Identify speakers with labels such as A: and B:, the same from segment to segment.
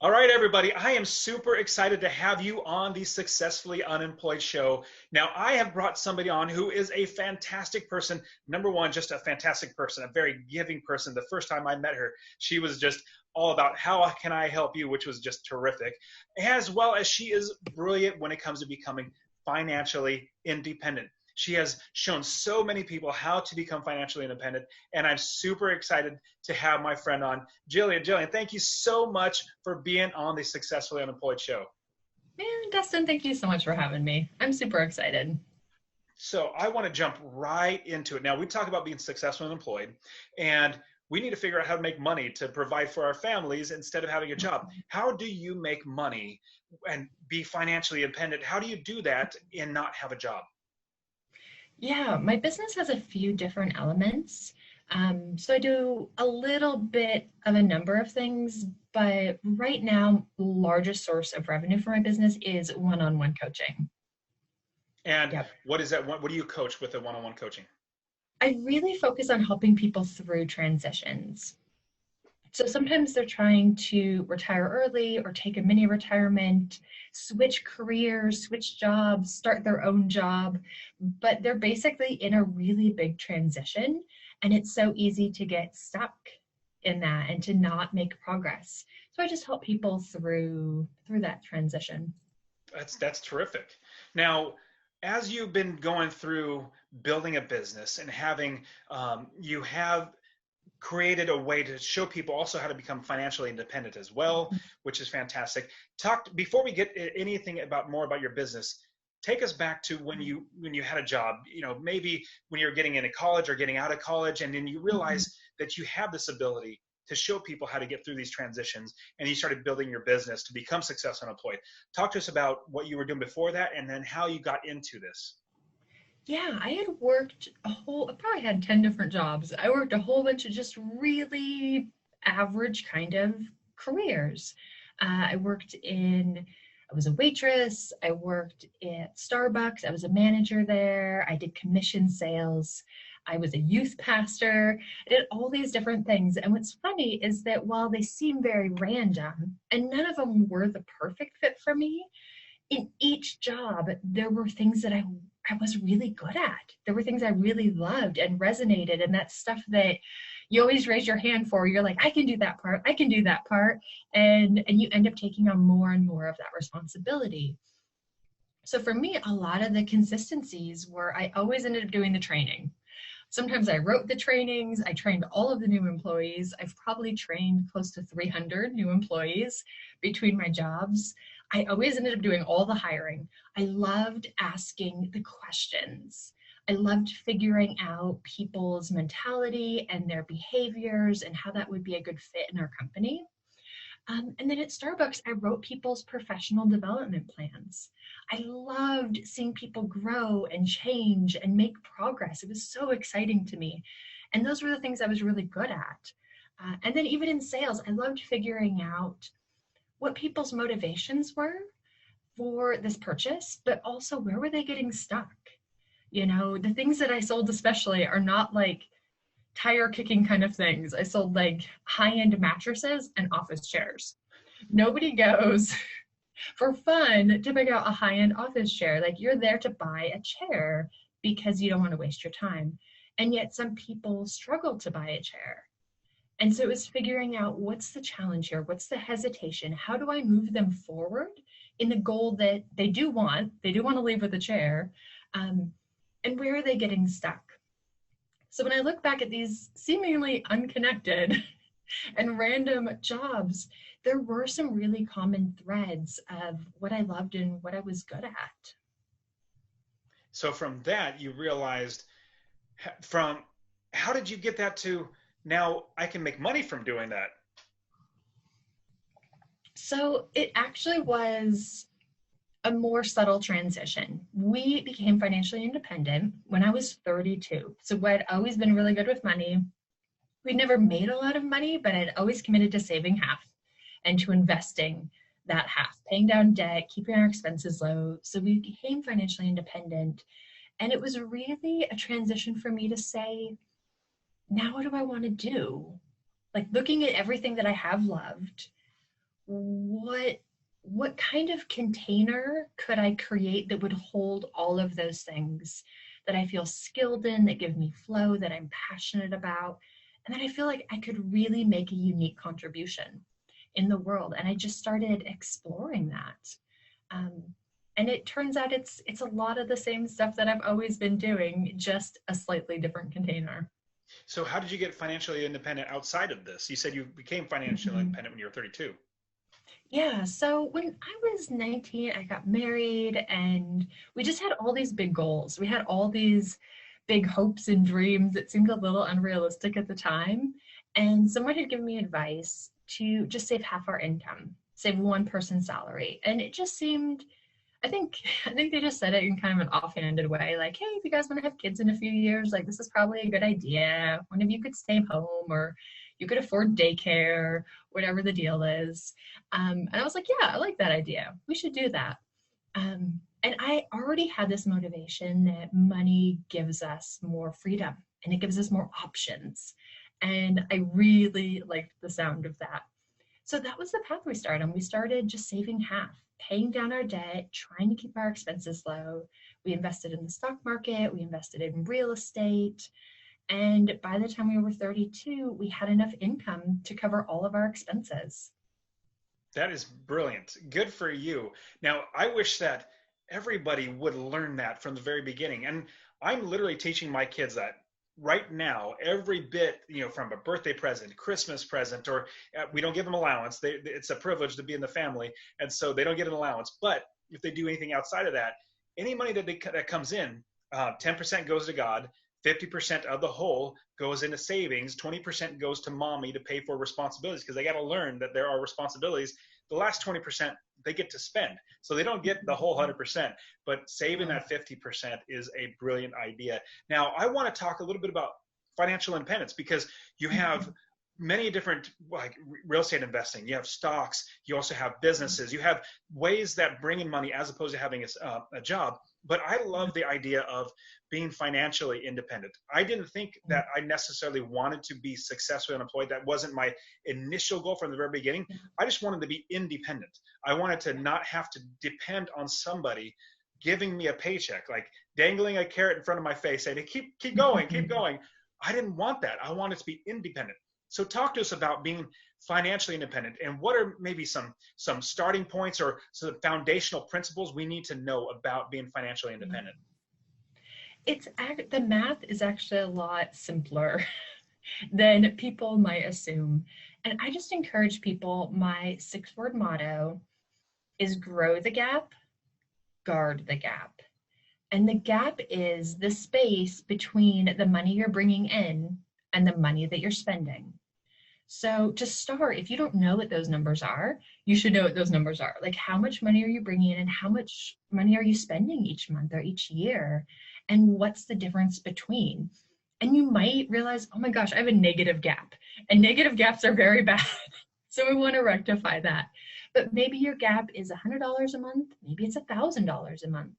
A: All right, everybody. I am super excited to have you on the Successfully Unemployed show. Now, I have brought somebody on who is a fantastic person. Number one, just a fantastic person, a very giving person. The first time I met her, she was just all about how can I help you, which was just terrific, as well as she is brilliant when it comes to becoming financially independent. She has shown so many people how to become financially independent, and I'm super excited to have my friend on, Jillian. Jillian, thank you so much for being on the Successfully Unemployed show.
B: Man, Dustin, thank you so much for having me. I'm super excited.
A: So I want to jump right into it. Now, we talk about being successful and employed, and we need to figure out how to make money to provide for our families instead of having a job. How do you make money and be financially independent? How do you do that and not have a job?
B: Yeah, my business has a few different elements. So I do a little bit of a number of things, but right now, the largest source of revenue for my business is one-on-one coaching.
A: And
B: Yep.
A: what is that? What do you coach with the one-on-one coaching?
B: I really focus on helping people through transitions. So sometimes they're trying to retire early or take a mini retirement, switch careers, switch jobs, start their own job, but they're basically in a really big transition. And it's so easy to get stuck in that and to not make progress. So I just help people through that transition.
A: That's terrific. Now, as you've been going through building a business and having you have created a way to show people also how to become financially independent as well, which is fantastic. Talk before we get anything about more about your business. Take us back to when you had a job. You know, maybe when you're getting into college or getting out of college, and then you
B: Mhm.
A: realize that you have this ability to show people how to get through these transitions, and you started building your business to become successful and employed. Talk to us about what you were doing before that, and then how you got into this.
B: Yeah, I had worked I probably had 10 different jobs. I worked a whole bunch of just really average kind of careers. I was a waitress. I worked at Starbucks. I was a manager there. I did commission sales. I was a youth pastor. I did all these different things. And what's funny is that while they seem very random and none of them were the perfect fit for me, in each job, there were things that I was really good at. There were things I really loved and resonated. And that's stuff that you always raise your hand for. You're like, I can do that part. I can do that part. And you end up taking on more and more of that responsibility. So for me, a lot of the consistencies were I always ended up doing the training. Sometimes I wrote the trainings. I trained all of the new employees. I've probably trained close to 300 new employees between my jobs. I always ended up doing all the hiring. I loved asking the questions. I loved figuring out people's mentality and their behaviors and how that would be a good fit in our company. And then at Starbucks, I wrote people's professional development plans. I loved seeing people grow and change and make progress. It was so exciting to me. And those were the things I was really good at. And then even in sales, I loved figuring out what people's motivations were for this purchase, but also where were they getting stuck? You know, the things that I sold especially are not like tire kicking kind of things. I sold like high-end mattresses and office chairs. Nobody goes for fun to pick out a high-end office chair. Like you're there to buy a chair because you don't want to waste your time. And yet some people struggle to buy a chair. And so it was figuring out what's the challenge here? What's the hesitation? How do I move them forward in the goal that they do want? They do want to leave with a chair. Um, and where are they getting stuck? So when I look back at these seemingly unconnected and random jobs, there were some really common threads of what I loved and what I was good at.
A: So from that, you realized from how did you get that to now I can make money from doing that?
B: So it actually was a more subtle transition. We became financially independent when I was 32. So I'd always been really good with money. We'd never made a lot of money, but I'd always committed to saving half and to investing that half, paying down debt, keeping our expenses low. So we became financially independent. And it was really a transition for me to say, now what do I want to do? Like looking at everything that I have loved, what kind of container could I create that would hold all of those things that I feel skilled in, that give me flow, that I'm passionate about, and that I feel like I could really make a unique contribution in the world. And I just started exploring that. Um, and it turns out it's a lot of the same stuff that I've always been doing, just a slightly different container.
A: So how did you get financially independent outside of this? You said you became financially
B: Mhm.
A: independent when you were 32.
B: Yeah, so when I was 19, I got married and we just had all these big goals. We had all these big hopes and dreams. It seemed a little unrealistic at the time. And someone had given me advice to just save half our income, save one person's salary. And it just seemed, I think I think they just said it in kind of an offhanded way, like, hey, if you guys want to have kids in a few years, like this is probably a good idea. One of you could stay home or you could afford daycare, whatever the deal is. And I was like, yeah, I like that idea. We should do that. And I already had this motivation that money gives us more freedom and it gives us more options. And I really liked the sound of that. So that was the path we started on. We started just saving half, paying down our debt, trying to keep our expenses low. We invested in the stock market, we invested in real estate. And by the time we were 32, we had enough income to cover all of our expenses.
A: That is brilliant. Good for you. Now, I wish that everybody would learn that from the very beginning. And I'm literally teaching my kids that right now, every bit, from a birthday present, Christmas present, or we don't give them allowance. It's a privilege to be in the family. And so they don't get an allowance. But if they do anything outside of that, any money that comes in, 10% goes to God, 50% of the whole goes into savings, 20% goes to mommy to pay for responsibilities because they got to learn that there are responsibilities. The last 20% they get to spend. So they don't get the whole 100%, but saving
B: Wow.
A: that 50% is a brilliant idea. Now, I want to talk a little bit about financial independence because you have many different, like real estate investing, you have stocks, you also have businesses, you have ways that bring in money as opposed to having a job. But I love the idea of being financially independent. I didn't think that I necessarily wanted to be successfully unemployed. That wasn't my initial goal from the very beginning. I just wanted to be independent. I wanted to not have to depend on somebody giving me a paycheck, like dangling a carrot in front of my face, saying, keep going, keep going. I didn't want that. I wanted to be independent. So talk to us about being financially independent and what are maybe some starting points or some foundational principles we need to know about being financially independent.
B: It's the math is actually a lot simpler than people might assume. And I just encourage people, my 6 word motto is grow the gap, guard the gap. And the gap is the space between the money you're bringing in and the money that you're spending. So to start, if you don't know what those numbers are, you should know what those numbers are. Like how much money are you bringing in and how much money are you spending each month or each year? And what's the difference between? And you might realize, oh my gosh, I have a negative gap. And negative gaps are very bad. So we want to rectify that. But maybe your gap is $100 a month, maybe it's $1,000 a month.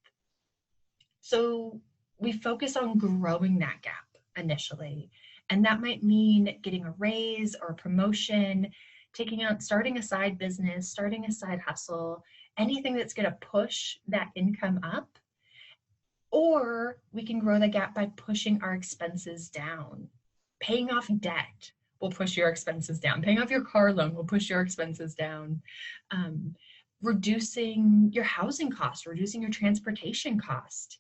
B: So we focus on growing that gap initially. And that might mean getting a raise or a promotion, starting a side business, starting a side hustle, anything that's going to push that income up. Or we can grow the gap by pushing our expenses down. Paying off debt will push your expenses down. Paying off your car loan will push your expenses down. Reducing your housing cost, reducing your transportation cost,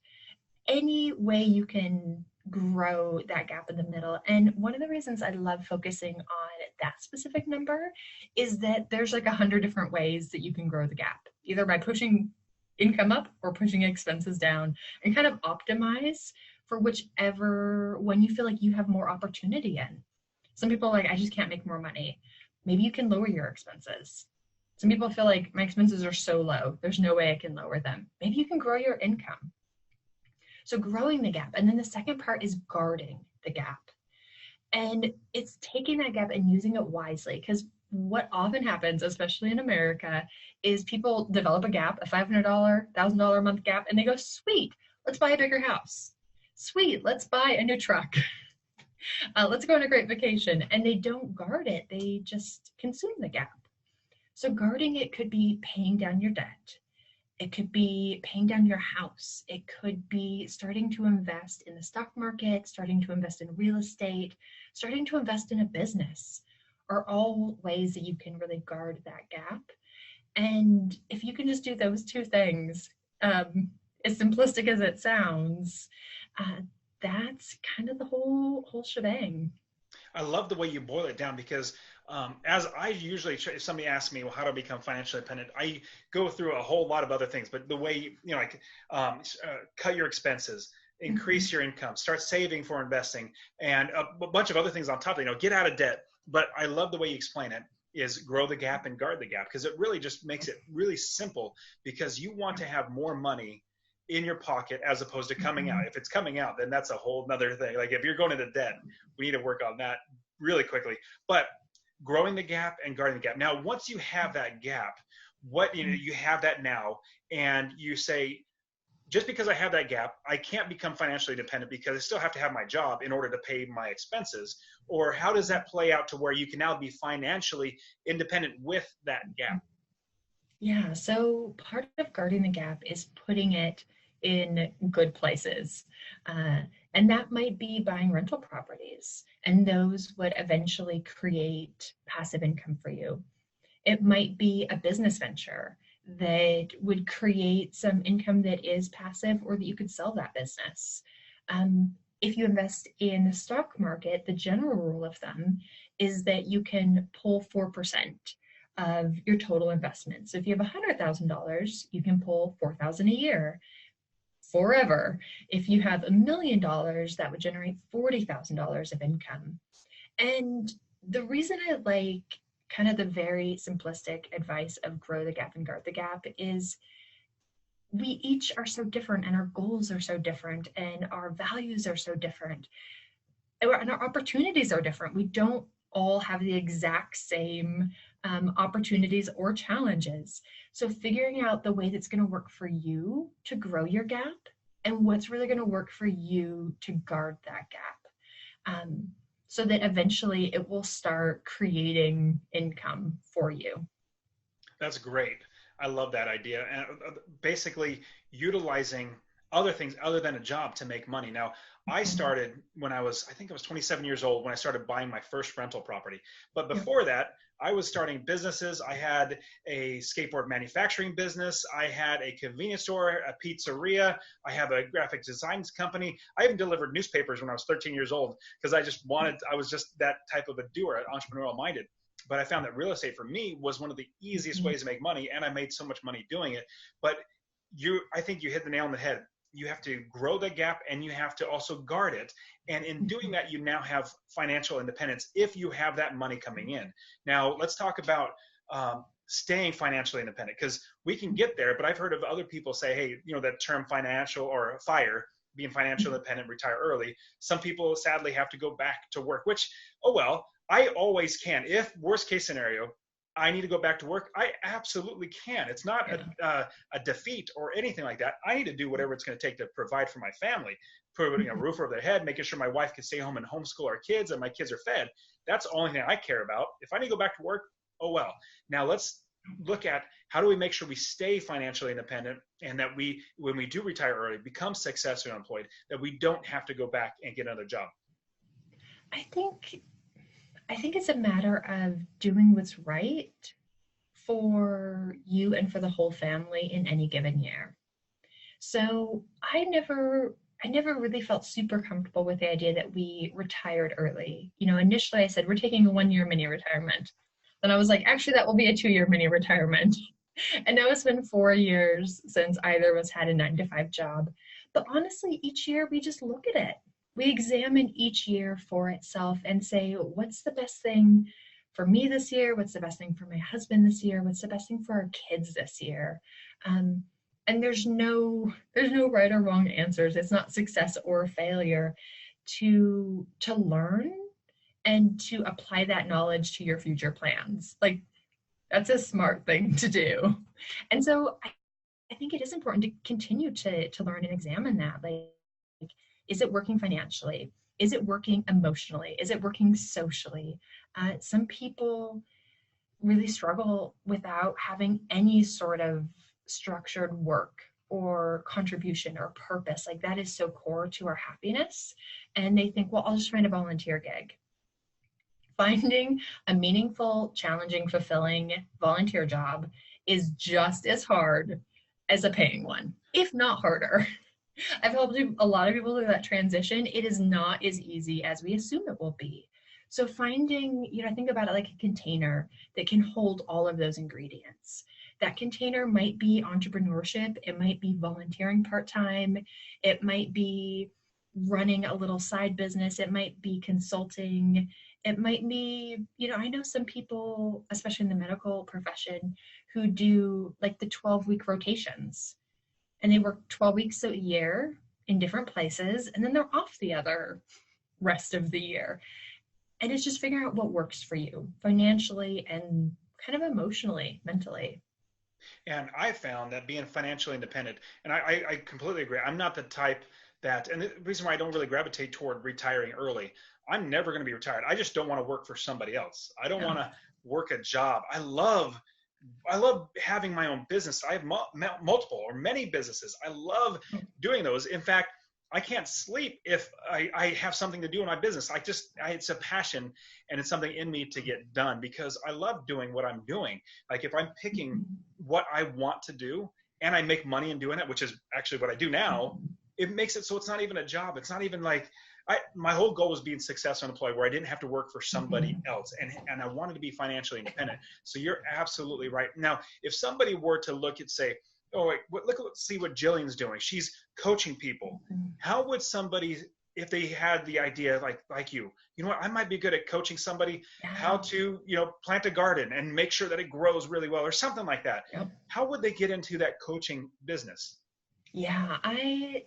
B: any way you can grow that gap in the middle. And one of the reasons I love focusing on that specific number is that there's like 100 different ways that you can grow the gap, either by pushing income up or pushing expenses down, and kind of optimize for whichever one you feel like you have more opportunity in. Some people are like, I just can't make more money. Maybe you can lower your expenses. Some people feel like my expenses are so low, there's no way I can lower them. Maybe you can grow your income. So growing the gap. And then the second part is guarding the gap. And it's taking that gap and using it wisely. Because what often happens, especially in America, is people develop a gap, a $500, $1,000 a month gap, and they go, sweet, let's buy a bigger house. Sweet, let's buy a new truck. Let's go on a great vacation. And they don't guard it. They just consume the gap. So guarding it could be paying down your debt. It could be paying down your house. It could be starting to invest in the stock market, starting to invest in real estate, starting to invest in a business, are all ways that you can really guard that gap. And if you can just do those two things, as simplistic as it sounds, uh, that's kind of the whole shebang.
A: I love the way you boil it down because as I usually, if somebody asks me, well, how do I become financially independent? I go through a whole lot of other things, but the way, like cut your expenses, increase your income, start saving for investing, and a bunch of other things on top of it, get out of debt. But I love the way you explain it is grow the gap and guard the gap because it really just makes it really simple because you want to have more money in your pocket as opposed to coming out. If it's coming out, then that's a whole nother thing. Like if you're going into debt, we need to work on that really quickly. But growing the gap and guarding the gap. Now, once you have that gap, you have that now, and you say, just because I have that gap, I can't become financially dependent because I still have to have my job in order to pay my expenses. Or how does that play out to where you can now be financially independent with that gap?
B: Yeah, so part of guarding the gap is putting it in good places. And that might be buying rental properties, and those would eventually create passive income for you. It might be a business venture that would create some income that is passive or that you could sell that business. If you invest in the stock market, the general rule of thumb is that you can pull 4% of your total investment. So if you have $100,000, you can pull $4,000 a year forever. If you have $1 million, that would generate $40,000 of income. And the reason I like kind of the very simplistic advice of grow the gap and guard the gap is we each are so different and our goals are so different and our values are so different and our opportunities are different. We don't all have the exact same opportunities or challenges. So figuring out the way that's going to work for you to grow your gap and what's really going to work for you to guard that gap. So that eventually it will start creating income for you.
A: That's great. I love that idea. And basically utilizing other things other than a job to make money. Now, I started when I think I was 27 years old when I started buying my first rental property. But before that, I was starting businesses. I had a skateboard manufacturing business. I had a convenience store, a pizzeria. I have a graphic design company. I even delivered newspapers when I was 13 years old because I was just that type of a doer, entrepreneurial minded. But I found that real estate for me was one of the easiest ways to make money, and I made so much money doing it. But I think you hit the nail on the head. You have to grow the gap and you have to also guard it. And in doing that, you now have financial independence if you have that money coming in. Now, let's talk about staying financially independent because we can get there. But I've heard of other people say, hey, that term financial or FIRE, being financial independent, retire early. Some people sadly have to go back to work, which, oh, well, I always can. If worst case scenario, I need to go back to work, I absolutely can. It's not a defeat or anything like that. I need to do whatever it's going to take to provide for my family, putting a roof over their head, making sure my wife can stay home and homeschool our kids and my kids are fed. That's the only thing I care about. If I need to go back to work, oh well. Now let's look at how do we make sure we stay financially independent and that when we do retire early, become successfully unemployed, that we don't have to go back and get another job.
B: I think it's a matter of doing what's right for you and for the whole family in any given year. So I never really felt super comfortable with the idea that we retired early. Initially I said, we're taking a 1-year mini retirement. Then I was like, actually, that will be a 2-year mini retirement. And now it's been 4 years since either of us had a 9-to-5 job. But honestly, each year we just look at it. We examine each year for itself and say, what's the best thing for me this year? What's the best thing for my husband this year? What's the best thing for our kids this year? And there's no right or wrong answers. It's not success or failure to learn and to apply that knowledge to your future plans. Like, that's a smart thing to do. And so I think it is important to continue to learn and examine that. Like, is it working financially? Is it working emotionally? Is it working socially? Some people really struggle without having any sort of structured work or contribution or purpose. Like that is so core to our happiness. And they think, well, I'll just find a volunteer gig. Finding a meaningful, challenging, fulfilling volunteer job is just as hard as a paying one, if not harder. I've helped a lot of people through that transition. It is not as easy as we assume it will be. So finding, think about it like a container that can hold all of those ingredients. That container might be entrepreneurship. It might be volunteering part-time. It might be running a little side business. It might be consulting. It might be, I know some people, especially in the medical profession, who do like the 12-week rotations. And they work 12 weeks a year in different places, and then they're off the other rest of the year. And it's just figuring out what works for you financially and kind of emotionally, mentally.
A: And I found that being financially independent, and I completely agree. I'm not the type that, and the reason why I don't really gravitate toward retiring early, I'm never going to be retired. I just don't want to work for somebody else. I don't want to work a job. I love having my own business. I have multiple or many businesses. I love doing those. In fact, I can't sleep if I have something to do in my business. It's a passion, and it's something in me to get done because I love doing what I'm doing. Like if I'm picking what I want to do and I make money in doing it, which is actually what I do now, it makes it so it's not even a job. It's not even like, my whole goal was being successful unemployed where I didn't have to work for somebody else. And I wanted to be financially independent. So you're absolutely right. Now, if somebody were to look at, say, oh, wait, let's see what Jillian's doing. She's coaching people. How would somebody, if they had the idea like you know what, I might be good at coaching somebody how to, plant a garden and make sure that it grows really well or something like that. Yep. How would they get into that coaching business?
B: Yeah, I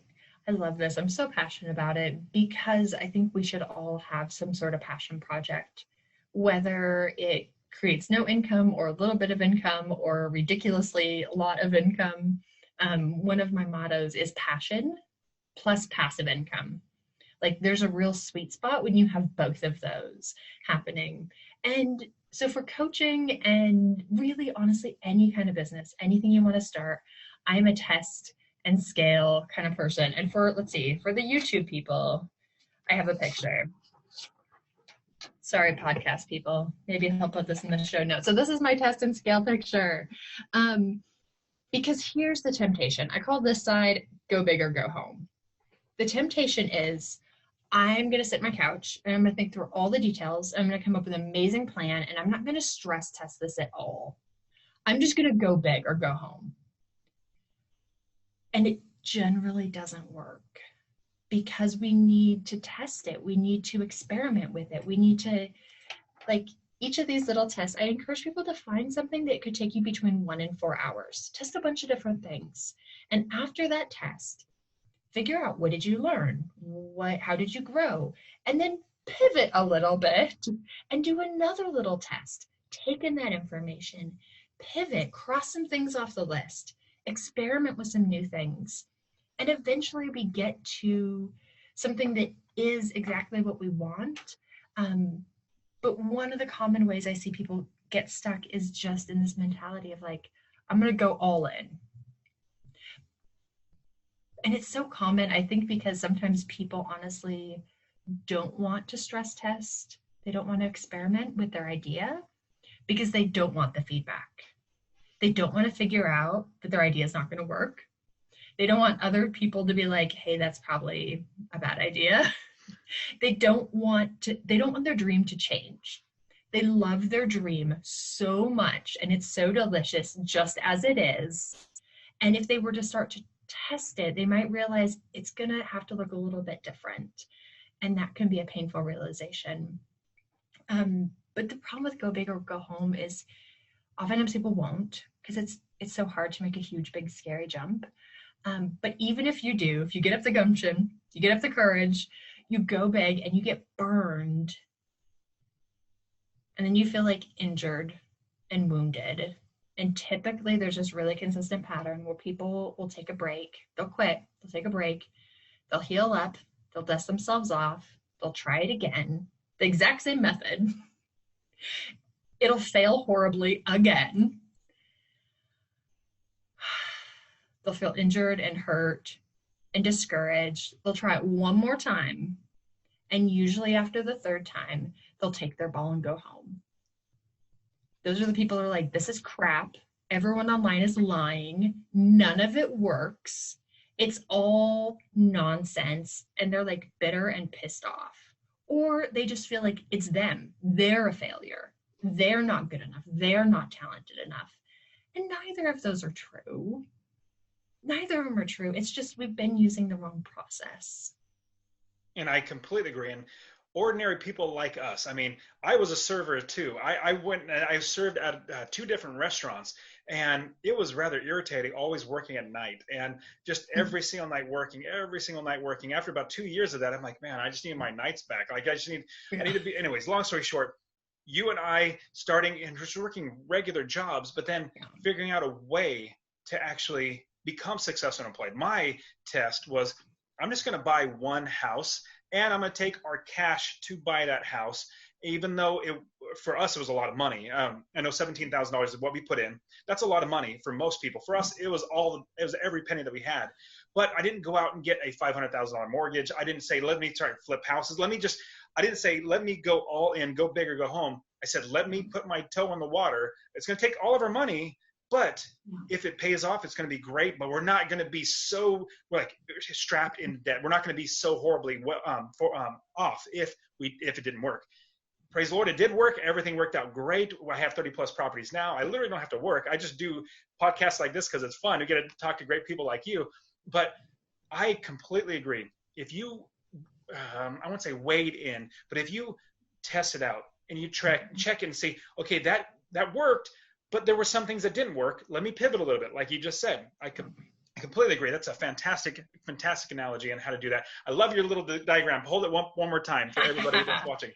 B: love this. I'm so passionate about it because I think we should all have some sort of passion project, whether it creates no income or a little bit of income or ridiculously a lot of income. One of my mottos is passion plus passive income. Like there's a real sweet spot when you have both of those happening. And so for coaching and really honestly, any kind of business, anything you want to start, I'm a test and scale kind of person. And for the YouTube people, I have a picture. Sorry, podcast people. Maybe I'll put this in the show notes. So this is my test and scale picture. Because here's the temptation. I call this side go big or go home. The temptation is I'm going to sit on my couch and I'm going to think through all the details. I'm going to come up with an amazing plan and I'm not going to stress test this at all. I'm just going to go big or go home. And it generally doesn't work because we need to test it. We need to experiment with it. We need to, like each of these little tests, I encourage people to find something that could take you between 1 and 4 hours. Test a bunch of different things. And after that test, figure out what did you learn? How did you grow? And then pivot a little bit and do another little test. Take in that information, pivot, cross some things off the list. Experiment with some new things, and eventually we get to something that is exactly what we want. But one of the common ways I see people get stuck is just in this mentality of like, I'm going to go all in. And it's so common, I think, because sometimes people honestly don't want to stress test. They don't want to experiment with their idea because they don't want the feedback. They don't want to figure out that their idea is not going to work. They don't want other people to be like, hey, that's probably a bad idea. They don't want their dream to change. They love their dream so much and it's so delicious just as it is. And if they were to start to test it, they might realize it's going to have to look a little bit different. And that can be a painful realization. But the problem with go big or go home is oftentimes people won't because it's so hard to make a huge, big, scary jump. But even if you do, if you get up the gumption, you get up the courage, you go big and you get burned, and then you feel like injured and wounded. And typically there's this really consistent pattern where people will take a break, they'll quit, they'll take a break, they'll heal up, they'll dust themselves off, they'll try it again, the exact same method. It'll fail horribly again. They'll feel injured and hurt and discouraged. They'll try it one more time. And usually after the third time, they'll take their ball and go home. Those are the people who are like, this is crap. Everyone online is lying. None of it works. It's all nonsense. And they're like bitter and pissed off. Or they just feel like it's them. They're a failure. They're not good enough. They're not talented enough. And neither of those are true. Neither of them are true. It's just we've been using the wrong process.
A: And I completely agree. And ordinary people like us, I mean, I was a server too. I went and I served at two different restaurants, and it was rather irritating always working at night and just every single night working. After about 2 years of that, I'm like, man, I just need my nights back. Like I need to be, anyways, long story short, you and I starting and just working regular jobs, but then figuring out a way to actually become successful unemployed. My test was, I'm just going to buy one house and I'm going to take our cash to buy that house, even though for us, it was a lot of money. I know $17,000 is what we put in. That's a lot of money for most people. For us, it was every penny that we had. But I didn't go out and get a $500,000 mortgage. I didn't say, let me try to flip houses. I didn't say, let me go all in, go big or go home. I said, let me put my toe in the water. It's going to take all of our money, but if it pays off, it's going to be great. But we're not going to be so strapped in debt. We're not going to be so horribly off if it didn't work. Praise the Lord, it did work. Everything worked out great. I have 30 plus properties now. I literally don't have to work. I just do podcasts like this because it's fun. We get to talk to great people like you. But I completely agree. If you, I won't say wade in, but if you test it out and you check it and see, okay, that worked, but there were some things that didn't work. Let me pivot a little bit, like you just said. I completely agree. That's a fantastic analogy on how to do that. I love your little diagram. Hold it one more time for everybody that's watching.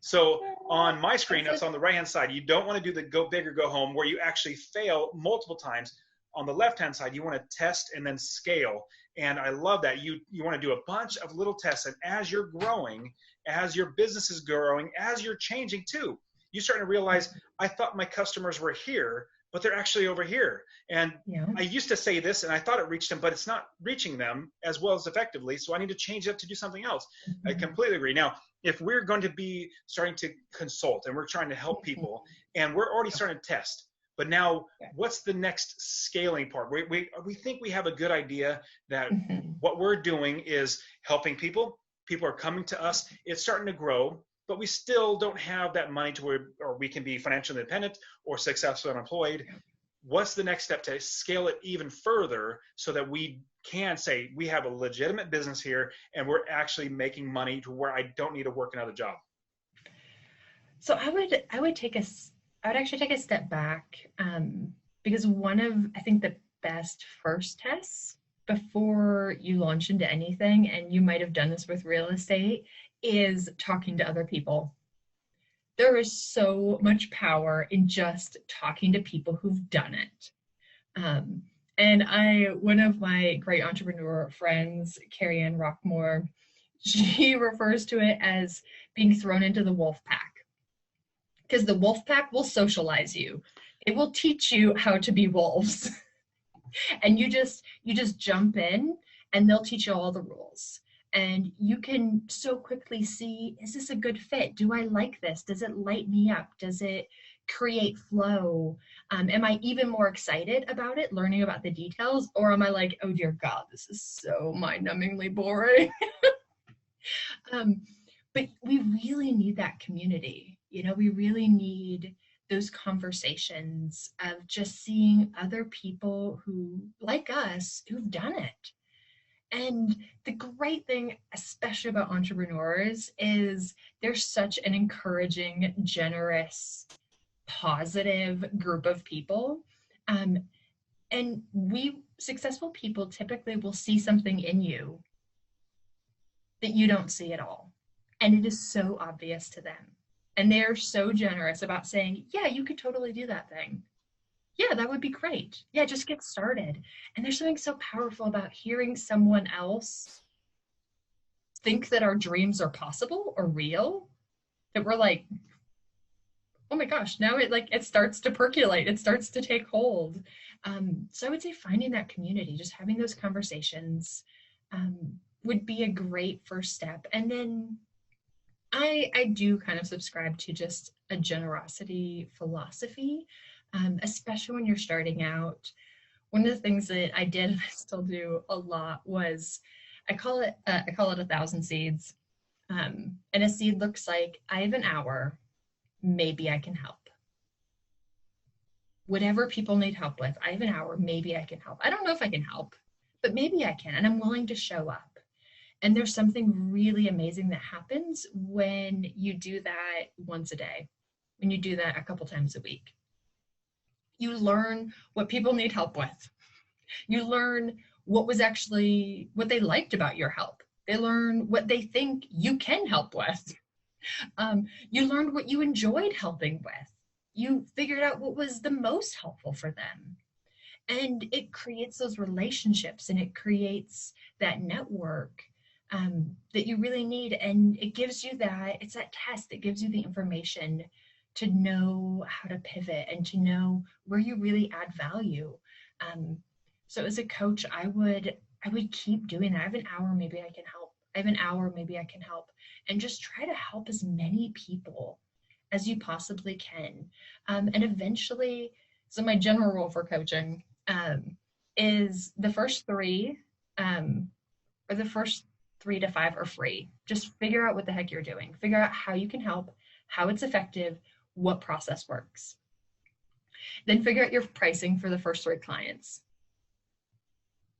A: So on my screen, that's on the right-hand side. You don't want to do the go big or go home where you actually fail multiple times. On the left-hand side, you want to test and then scale. And I love that. You want to do a bunch of little tests. And as you're growing, as your business is growing, as you're changing too, you're starting to realize, I thought my customers were here, but they're actually over here. And I used to say this and I thought it reached them, but it's not reaching them as well as effectively. So I need to change it to do something else. I completely agree. Now, if we're going to be starting to consult and we're trying to help people and we're already starting to test, but now what's the next scaling part? We think we have a good idea that what we're doing is helping people. People are coming to us. It's starting to grow, but we still don't have that money to where or we can be financially independent or successfully unemployed. What's the next step to scale it even further so that we can say we have a legitimate business here and we're actually making money to where I don't need to work another job?
B: So I would actually take a step back because one of, I think, the best first tests before you launch into anything, and you might have done this with real estate, is talking to other people. There is so much power in just talking to people who've done it. And one of my great entrepreneur friends, Carrie Ann Rockmore, she refers to it as being thrown into the wolf pack. Because the wolf pack will socialize you. It will teach you how to be wolves. And you just jump in and they'll teach you all the rules. And you can so quickly see, is this a good fit? Do I like this? Does it light me up? Does it create flow? Am I even more excited about it, learning about the details? Or am I like, oh dear God, this is so mind-numbingly boring? But we really need that community. We really need those conversations of just seeing other people who, like us, who've done it. And the great thing, especially about entrepreneurs, is they're such an encouraging, generous, positive group of people. And we successful people typically will see something in you that you don't see at all. And it is so obvious to them. And they're so generous about saying, yeah, you could totally do that thing. Yeah, that would be great. Yeah, just get started. And there's something so powerful about hearing someone else think that our dreams are possible or real, that we're like, oh my gosh, now it starts to percolate, it starts to take hold. So I would say finding that community, just having those conversations, would be a great first step. And then I do kind of subscribe to just a generosity philosophy, especially when you're starting out. One of the things that I did and I still do a lot was I call it 1,000 seeds. And a seed looks like, I have an hour, maybe I can help. Whatever people need help with, I have an hour, maybe I can help. I don't know if I can help, but maybe I can, and I'm willing to show up. And there's something really amazing that happens when you do that once a day, when you do that a couple times a week. You learn what people need help with. You learn what they liked about your help. They learn what they think you can help with. You learned what you enjoyed helping with. You figured out what was the most helpful for them. And it creates those relationships, and it creates that network that you really need. And it gives you it's that test that gives you the information to know how to pivot and to know where you really add value. So as a coach, I would keep doing that. I have an hour, maybe I can help. I have an hour, maybe I can help. And just try to help as many people as you possibly can. And eventually, so my general rule for coaching is the first 3 or the first 3 to 5 are free. Just figure out what the heck you're doing. Figure out how you can help, how it's effective, what process works. Then figure out your pricing for the first 3 clients.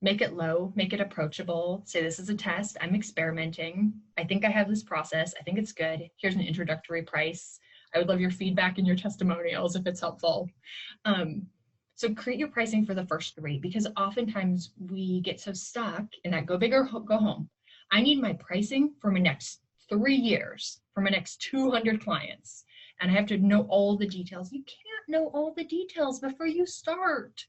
B: Make it low, make it approachable. Say, this is a test, I'm experimenting. I think I have this process. I think it's good. Here's an introductory price. I would love your feedback and your testimonials if it's helpful. So create your pricing for the first 3, because oftentimes we get so stuck in that go big or go home. I need my pricing for my next 3 years, for my next 200 clients. And I have to know all the details. You can't know all the details before you start.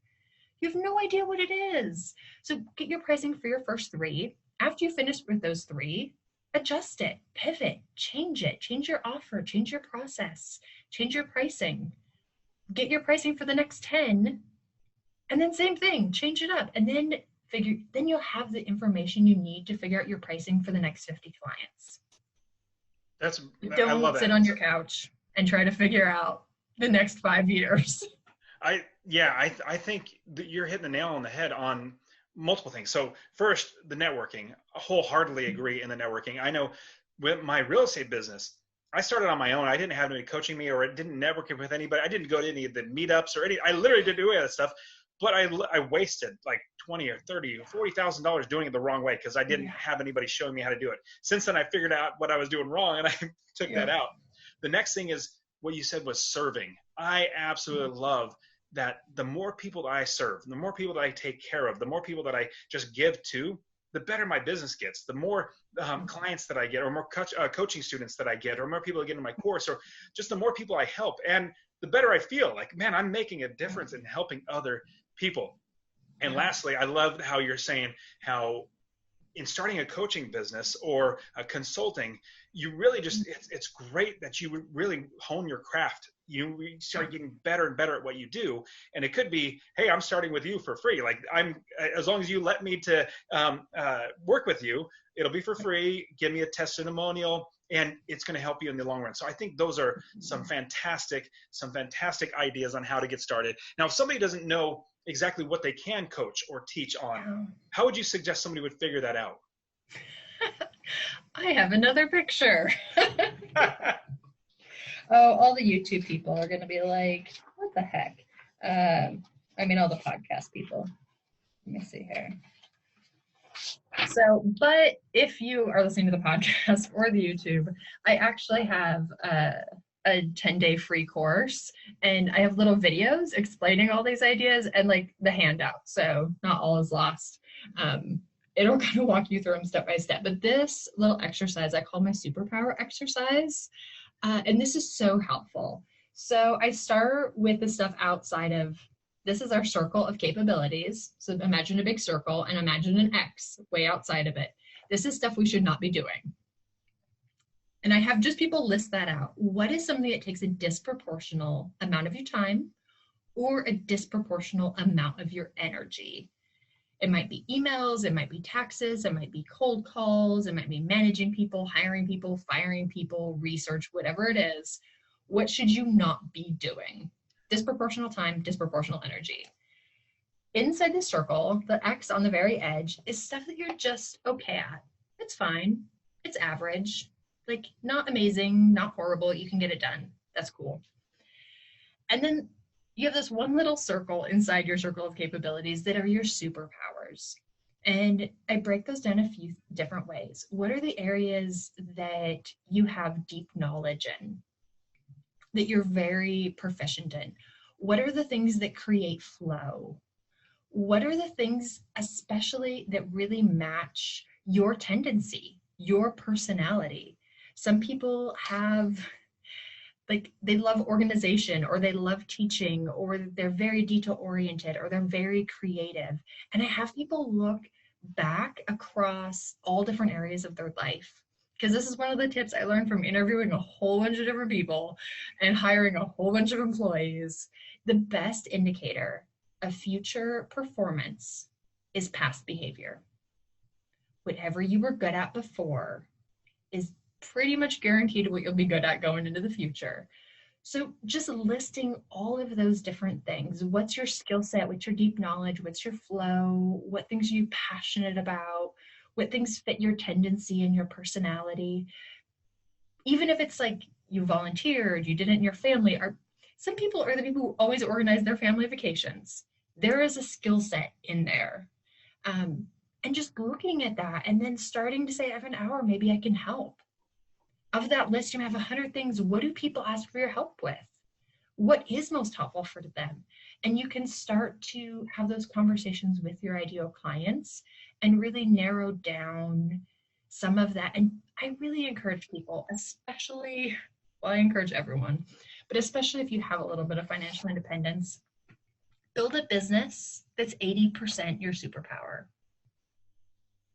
B: You have no idea what it is. So get your pricing for your first 3. After you finish with those 3, adjust it, pivot, change it, change your offer, change your process, change your pricing. Get your pricing for the next 10, and then same thing, change it up. And then you'll have the information you need to figure out your pricing for the next 50 clients.
A: I love
B: sit
A: that.
B: on your couch and try to figure out the next 5 years.
A: I think that you're hitting the nail on the head on multiple things. So first, the networking. I wholeheartedly agree in the networking. I know with my real estate business, I started on my own. I didn't have anybody coaching me, or I didn't network with anybody. I didn't go to any of the meetups or I literally didn't do any of that stuff. But I wasted like $20 or $30 or $40,000 doing it the wrong way because I didn't have anybody showing me how to do it. Since then, I figured out what I was doing wrong, and I took that out. The next thing is what you said was serving. I absolutely love that. The more people that I serve, the more people that I take care of, the more people that I just give to, the better my business gets. The more clients that I get, or more coaching students that I get, or more people that get in my course, or just the more people I help, and the better I feel. Like, man, I'm making a difference in helping other people. And lastly, I love how you're saying how in starting a coaching business or a consulting, you really just, it's great that you really hone your craft. You start getting better and better at what you do. And it could be, hey, I'm starting with you for free. Like, as long as you let me to work with you, it'll be for free. Give me a testimonial, and it's going to help you in the long run. So I think those are some fantastic ideas on how to get started. Now, if somebody doesn't know exactly what they can coach or teach on, how would you suggest somebody would figure that out?
B: I have another picture. Oh, all the YouTube people are going to be like, what the heck? I mean, all the podcast people. Let me see here. So, but if you are listening to the podcast or the YouTube, I actually have a 10-day free course, and I have little videos explaining all these ideas and like the handout. So not all is lost. It'll kind of walk you through them step by step. But this little exercise I call my superpower exercise. And this is so helpful. So I start with the stuff outside of, this is our circle of capabilities. So imagine a big circle and imagine an X way outside of it. This is stuff we should not be doing. And I have just people list that out. What is something that takes a disproportional amount of your time or a disproportional amount of your energy? It might be emails, it might be taxes, it might be cold calls, it might be managing people, hiring people, firing people, research, whatever it is. What should you not be doing? Disproportional time, disproportional energy. Inside the circle, the X on the very edge is stuff that you're just okay at. It's fine. It's average. Like, not amazing, not horrible. You can get it done. That's cool. And then you have this one little circle inside your circle of capabilities that are your superpowers. And I break those down a few different ways. What are the areas that you have deep knowledge in, that you're very proficient in? What are the things that create flow? What are the things, especially, that really match your tendency, your personality? Some people have, like, they love organization, or they love teaching, or they're very detail oriented, or they're very creative. And I have people look back across all different areas of their life, because this is one of the tips I learned from interviewing a whole bunch of different people and hiring a whole bunch of employees. The best indicator of future performance is past behavior. Whatever you were good at before is pretty much guaranteed what you'll be good at going into the future. So just listing all of those different things. What's your skill set? What's your deep knowledge? What's your flow? What things are you passionate about? What things fit your tendency and your personality? Even if it's like you volunteered, you did it in your family, or some people are the people who always organize their family vacations. There is a skill set in there. And just looking at that and then starting to say, I have an hour, maybe I can help. Of that list, you have 100 things. What do people ask for your help with? What is most helpful for them? And you can start to have those conversations with your ideal clients and really narrow down some of that. And I really encourage people, especially, well, I encourage everyone, but especially if you have a little bit of financial independence, build a business that's 80% your superpower.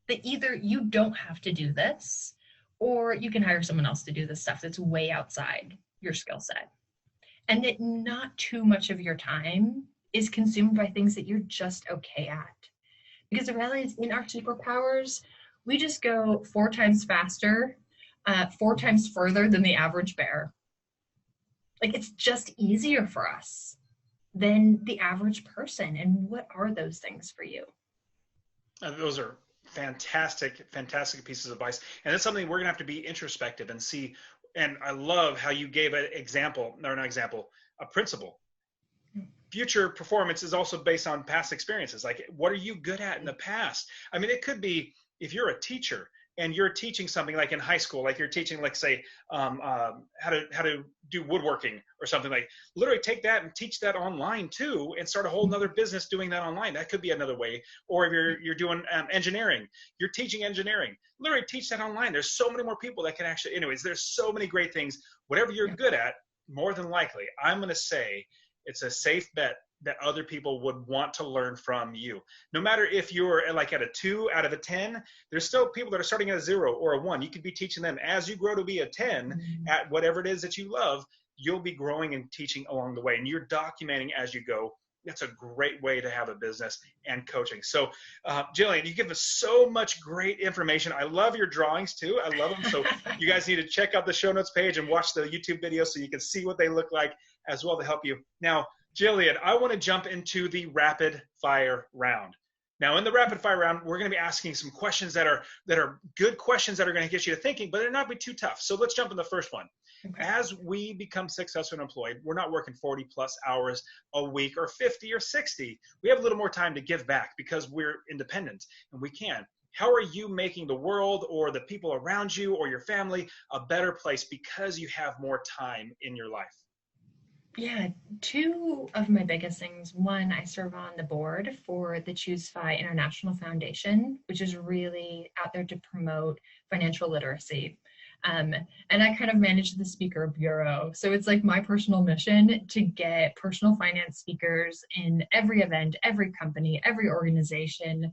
B: That either you don't have to do this, or you can hire someone else to do this stuff that's way outside your skill set. And that not too much of your time is consumed by things that you're just okay at. Because the reality is, in our superpowers, we just go 4 times faster, 4 times further than the average bear. Like, it's just easier for us than the average person. And what are those things for you?
A: Those are fantastic pieces of advice. And that's something we're going to have to be introspective and see. And I love how you gave an example, or not example, a principle. Future performance is also based on past experiences. Like, what are you good at in the past? I mean, it could be, if you're a teacher and you're teaching something, like in high school, like you're teaching, like, say, how to do woodworking or something, like, literally take that and teach that online too, and start a whole nother business doing that online. That could be another way. Or if you're doing engineering, you're teaching engineering, literally teach that online. There's so many more people that can actually, anyways, there's so many great things. Whatever you're good at, more than likely, I'm going to say it's a safe bet that other people would want to learn from you. No matter if you're like at a 2 out of a 10, there's still people that are starting at a 0 or a 1. You could be teaching them as you grow to be a 10 at whatever it is that you love. You'll be growing and teaching along the way, and you're documenting as you go. That's a great way to have a business and coaching. So, Jillian, you give us so much great information. I love your drawings too. I love them. So you guys need to check out the show notes page and watch the YouTube video so you can see what they look like as well to help you. Now, Jillian, I want to jump into the rapid fire round. Now, in the rapid fire round, we're going to be asking some questions that are good questions that are going to get you to thinking, but they're not be too tough. So let's jump in the first one. Okay. As we become successful and employed, we're not working 40 plus hours a week or 50 or 60. We have a little more time to give back because we're independent and we can. How are you making the world or the people around you or your family a better place because you have more time in your life?
B: Yeah, 2 of my biggest things. One, I serve on the board for the Choose Fi International Foundation, which is really out there to promote financial literacy. And I kind of manage the speaker bureau. So it's like my personal mission to get personal finance speakers in every event, every company, every organization,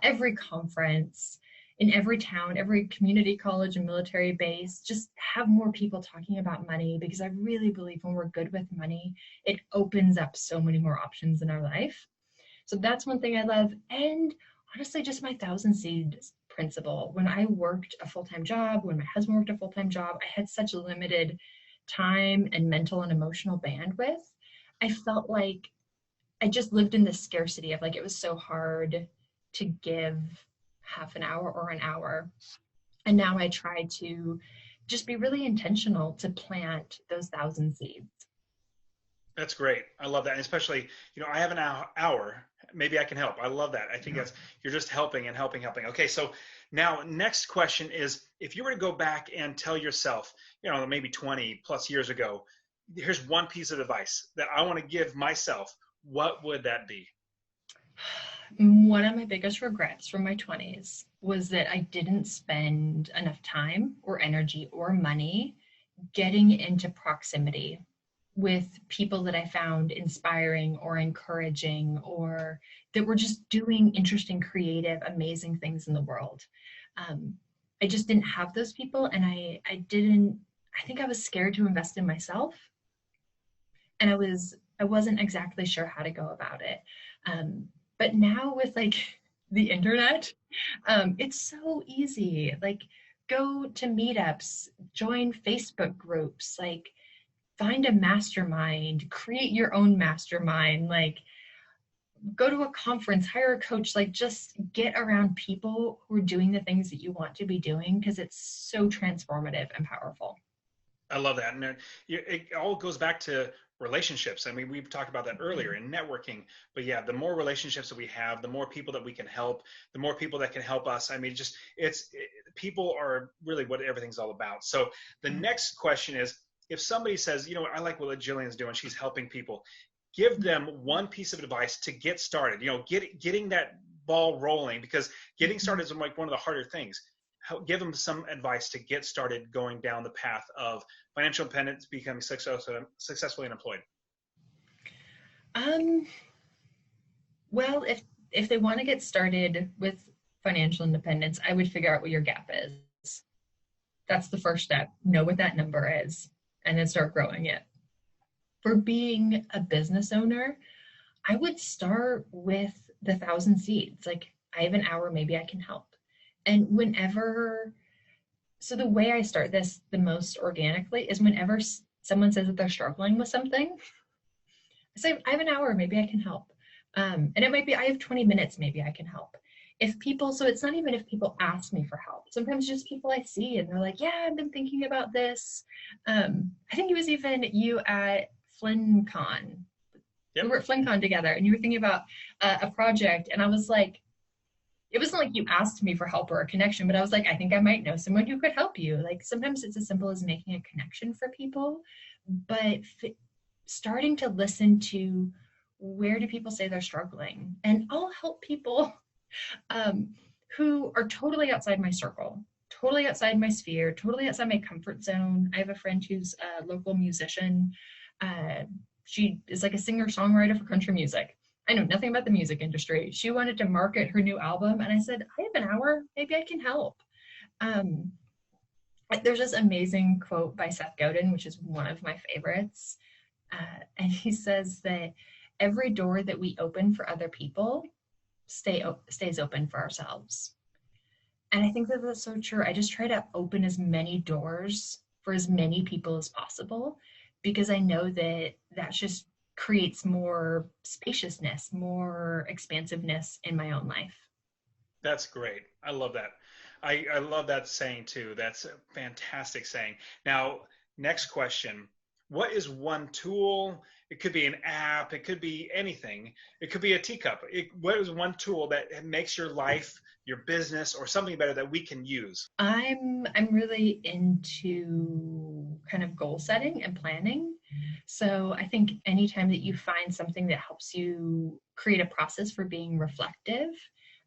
B: every conference. in every town, every community college and military base, just have more people talking about money, because I really believe when we're good with money, it opens up so many more options in our life. So that's one thing I love. And honestly, just my thousand seeds principle. When I worked a full-time job, when my husband worked a full-time job, I had such limited time and mental and emotional bandwidth. I felt like I just lived in this scarcity of like, it was so hard to give half an hour or an hour. And now I try to just be really intentional to plant those thousand seeds.
A: That's great. I love that. And especially, I have an hour. Maybe I can help. I love that. I think that's, you're just helping and helping, helping. Okay. So now next question is, if you were to go back and tell yourself, maybe 20 plus years ago, here's one piece of advice that I want to give myself, what would that be?
B: One of my biggest regrets from my 20s was that I didn't spend enough time or energy or money getting into proximity with people that I found inspiring or encouraging, or that were just doing interesting, creative, amazing things in the world. I just didn't have those people, and I think I was scared to invest in myself, and I wasn't exactly sure how to go about it. But now with like the internet, it's so easy. Like, go to meetups, join Facebook groups, like find a mastermind, create your own mastermind, like go to a conference, hire a coach, like just get around people who are doing the things that you want to be doing, because it's so transformative and powerful.
A: I love that. And it all goes back to relationships. I mean, we've talked about that earlier in networking, but yeah, the more relationships that we have, the more people that we can help, the more people that can help us. I mean, people are really what everything's all about. So the next question is, if somebody says, what, I like what Jillian's doing, she's helping people, give them one piece of advice to get started, getting that ball rolling, because getting started is like one of the harder things. Give them some advice to get started going down the path of financial independence, becoming successfully unemployed.
B: Well, if they want to get started with financial independence, I would figure out what your gap is. That's the first step. Know what that number is, and then start growing it. For being a business owner, I would start with the thousand seeds. Like, I have an hour, maybe I can help. And so the way I start this the most organically is whenever someone says that they're struggling with something, I say, I have an hour, maybe I can help. And it might be, I have 20 minutes, maybe I can help. So it's not even if people ask me for help. Sometimes just people I see and they're like, yeah, I've been thinking about this. I think it was even you at FlynnCon. Yep. We were at FlynnCon together, and you were thinking about a project, and I was like, it wasn't like you asked me for help or a connection, but I was like, I think I might know someone who could help you. Like, sometimes it's as simple as making a connection for people, but starting to listen to, where do people say they're struggling? And I'll help people who are totally outside my circle, totally outside my sphere, totally outside my comfort zone. I have a friend who's a local musician. She is like a singer-songwriter for country music. I know nothing about the music industry. She wanted to market her new album, and I said, I have an hour, maybe I can help. There's this amazing quote by Seth Godin, which is one of my favorites. And he says that every door that we open for other people stays open for ourselves. And I think that that's so true. I just try to open as many doors for as many people as possible, because I know that just creates more spaciousness, more expansiveness in my own life.
A: That's great. I love that. I love that saying too. That's a fantastic saying. Now, next question. What is one tool? It could be an app. It could be anything. It could be a teacup. What is one tool that makes your life, your business, or something better that we can use?
B: I'm really into kind of goal setting and planning. So I think anytime that you find something that helps you create a process for being reflective,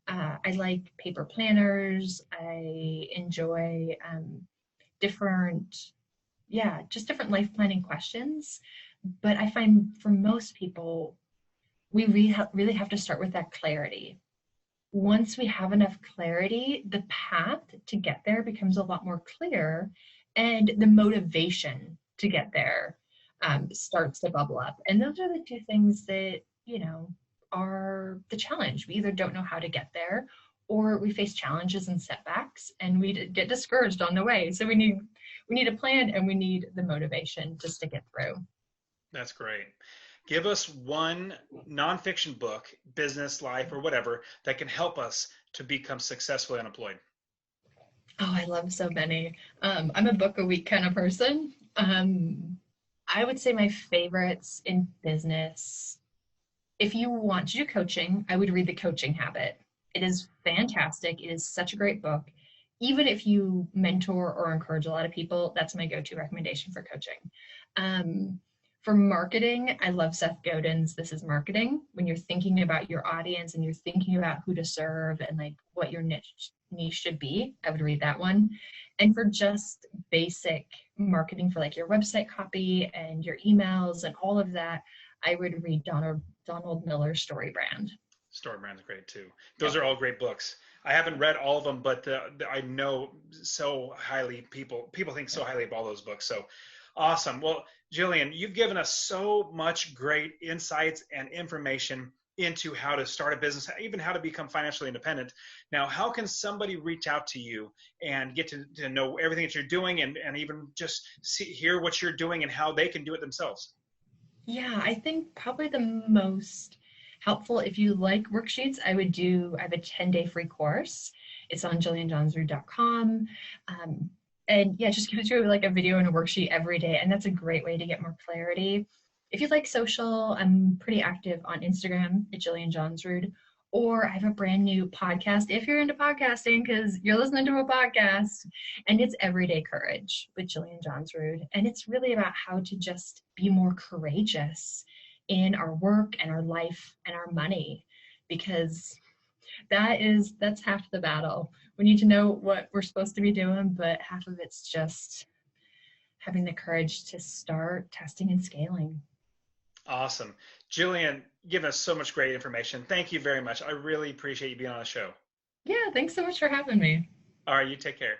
B: I like paper planners. I enjoy different life planning questions. But I find for most people, we really have to start with that clarity. once we have enough clarity, the path to get there becomes a lot more clear, and the motivation to get there starts to bubble up. And those are the two things that, are the challenge. We either don't know how to get there, or we face challenges and setbacks and we get discouraged on the way. So we need a plan, and we need the motivation just to get through.
A: That's great. Give us one nonfiction book, business, life, or whatever, that can help us to become successfully unemployed.
B: Oh, I love so many. I'm a book a week kind of person. I would say my favorites in business. If you want to do coaching, I would read The Coaching Habit. It is fantastic. It is such a great book. Even if you mentor or encourage a lot of people, that's my go-to recommendation for coaching. For marketing, I love Seth Godin's This is Marketing. When you're thinking about your audience and you're thinking about who to serve and like what your niche should be, I would read that one. And for just basic marketing for like your website copy and your emails and all of that, I would read Donald Miller's Story Brand.
A: Story Brand's great too. Those are all great books. I haven't read all of them, but I know so highly people think so highly of all those books. So awesome. Well, Jillian, you've given us so much great insights and information into how to start a business, even how to become financially independent. Now, how can somebody reach out to you and get to know everything that you're doing and even just hear what you're doing and how they can do it themselves?
B: Yeah, I think probably the most helpful, if you like worksheets, I have a 10-day free course. It's on jillianjohnsrud.com. And yeah, just gives you like a video and a worksheet every day. And that's a great way to get more clarity. If you like social, I'm pretty active on Instagram at Jillian Johnsrud, or I have a brand new podcast if you're into podcasting, because you're listening to a podcast, and it's Everyday Courage with Jillian Johnsrud. And it's really about how to just be more courageous in our work and our life and our money, because that's half the battle. We need to know what we're supposed to be doing, but half of it's just having the courage to start testing and scaling.
A: Awesome. Jillian, give us so much great information. Thank you very much. I really appreciate you being on the show.
B: Yeah, thanks so much for having me.
A: All right, you take care.